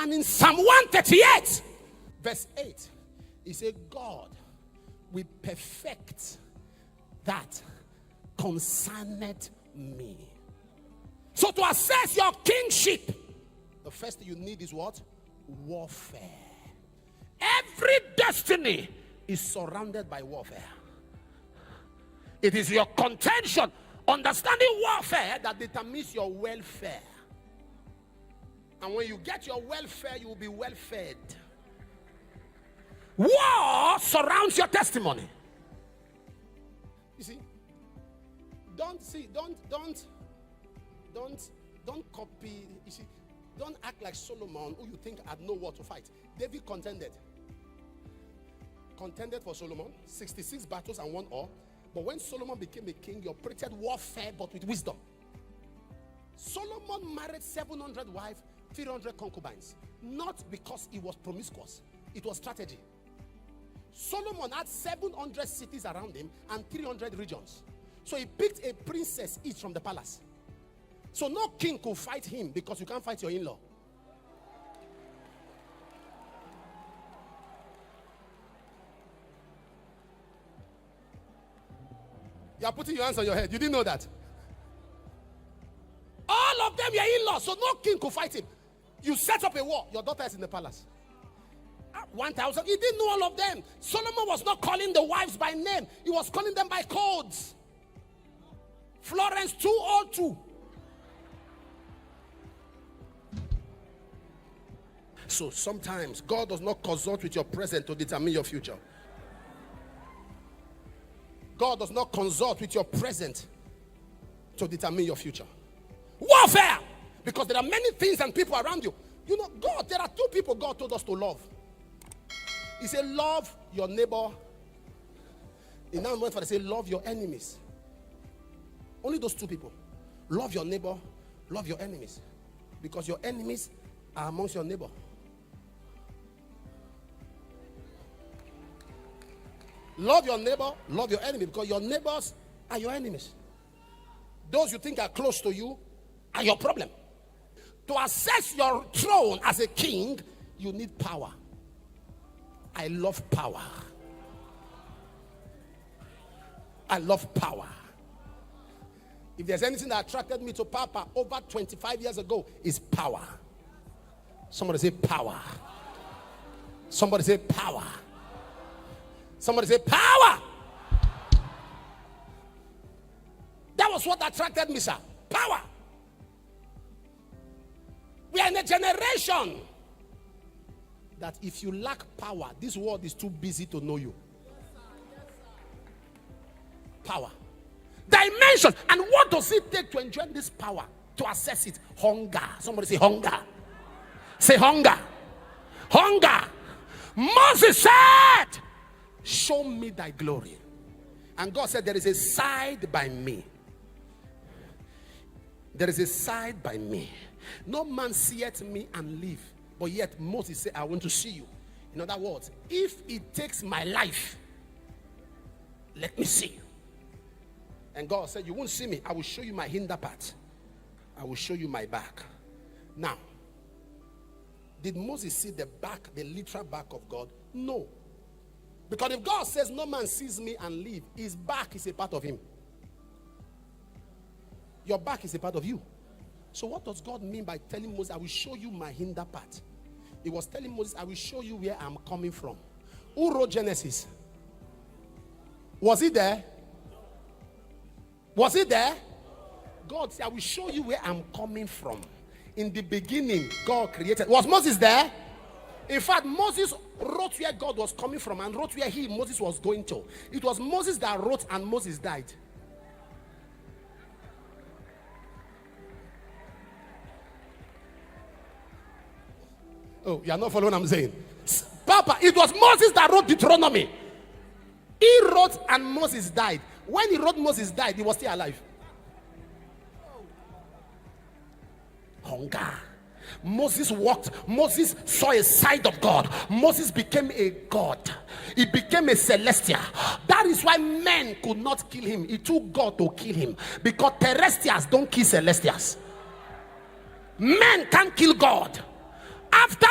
And in Psalm 138, verse 8, he said, God will perfect that concerneth me. So to assess your kingship, the first thing you need is what? Warfare. Every destiny is surrounded by warfare. It is your contention, understanding warfare, that determines your welfare. And when you get your welfare, you will be well fed. War surrounds your testimony. You see, don't copy. You see, don't act like Solomon, who you think had no war to fight. David contended for Solomon, 66 battles and 1 war. But when Solomon became a king, he operated warfare, but with wisdom. Solomon married 700 wives, 300 concubines. Not because he was promiscuous. It was strategy. Solomon had 700 cities around him and 300 regions. So he picked a princess each from the palace. So no king could fight him, because you can't fight your in-law. You are putting your hands on your head. You didn't know that. All of them are in-laws, so no king could fight him. You set up a war. Your daughter is in the palace. 1,000. He didn't know all of them. Solomon was not calling the wives by name. He was calling them by codes. Florence 202. So sometimes God does not consult with your present to determine your future. God does not consult with your present to determine your future. Warfare! Because there are many things and people around you. You know, God, there are 2 people God told us to love. He said, love your neighbor. In that moment, they say, love your enemies. Only those 2 people. Love your neighbor, love your enemies. Because your enemies are amongst your neighbor. Love your neighbor, love your enemy, because your neighbors are your enemies. Those you think are close to you are your problem. To assess your throne as a king, you need power. I love power. I love power. If there's anything that attracted me to Papa over 25 years ago, is power. Somebody say power. Somebody say power. Somebody say power. That was what attracted me, sir. Power. We are in a generation that if you lack power, this world is too busy to know you. Power. Dimension. And what does it take to enjoy this power? To assess it. Hunger. Somebody say hunger. Say hunger. Hunger. Moses said, show me thy glory. And God said, there is a side by me. There is a side by me. No man seeth me and live. But yet Moses said, I want to see you. In other words, if it takes my life, let me see you. And God said, you won't see me. I will show you my hinder part. I will show you my back. Now, did Moses see the back, the literal back of God? No. Because if God says no man sees me and live, his back is a part of him. Your back is a part of you. So what does God mean by telling Moses, I will show you my hinder part? He was telling Moses, I will show you where I'm coming from. Who wrote Genesis? Was he there? Was he there? God said, I will show you where I'm coming from. In the beginning, God created. Was Moses there? In fact, Moses wrote where God was coming from and wrote where Moses was going to. It was Moses that wrote and Moses died. Oh, you are not following what I'm saying? Papa, it was Moses that wrote Deuteronomy. He wrote and Moses died. When he wrote Moses died, he was still alive. Hunger. Moses walked. Moses saw a side of God. Moses became a god. He became a celestial. That is why men could not kill him. It took God to kill him. Because terrestrials don't kill celestials. Men can't kill God. After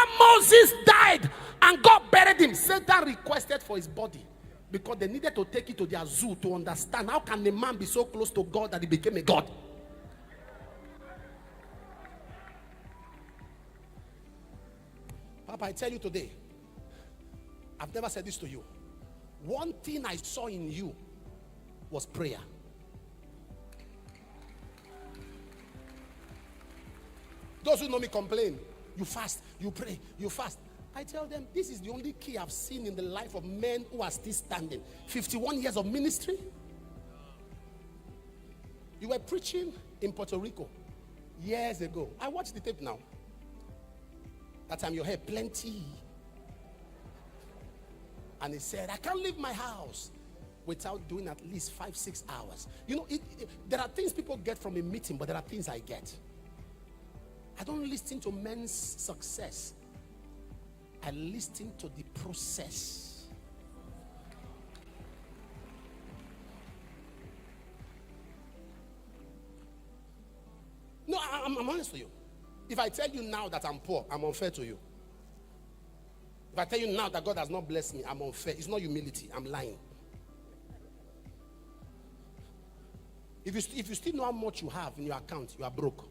Moses died and God buried him, Satan requested for his body because they needed to take it to their zoo to understand how can a man be so close to God that he became a god. Papa, I tell you today, I've never said this to you. One thing I saw in you was prayer. Those who know me complain, you fast, you pray, you fast. I tell them, this is the only key I've seen in the life of men who are still standing. 51 years of ministry. You were preaching in Puerto Rico years ago. I watched the tape now. That time your hair plenty. And he said, I can't leave my house without doing at least 5-6 hours. You know, there are things people get from a meeting, but there are things I get. I don't listen to men's success. I listen to the process. No, I'm honest with you. If I tell you now that I'm poor, I'm unfair to you. If I tell you now that God has not blessed me, I'm unfair. It's not humility. I'm lying. If you still know how much you have in your account, you are broke.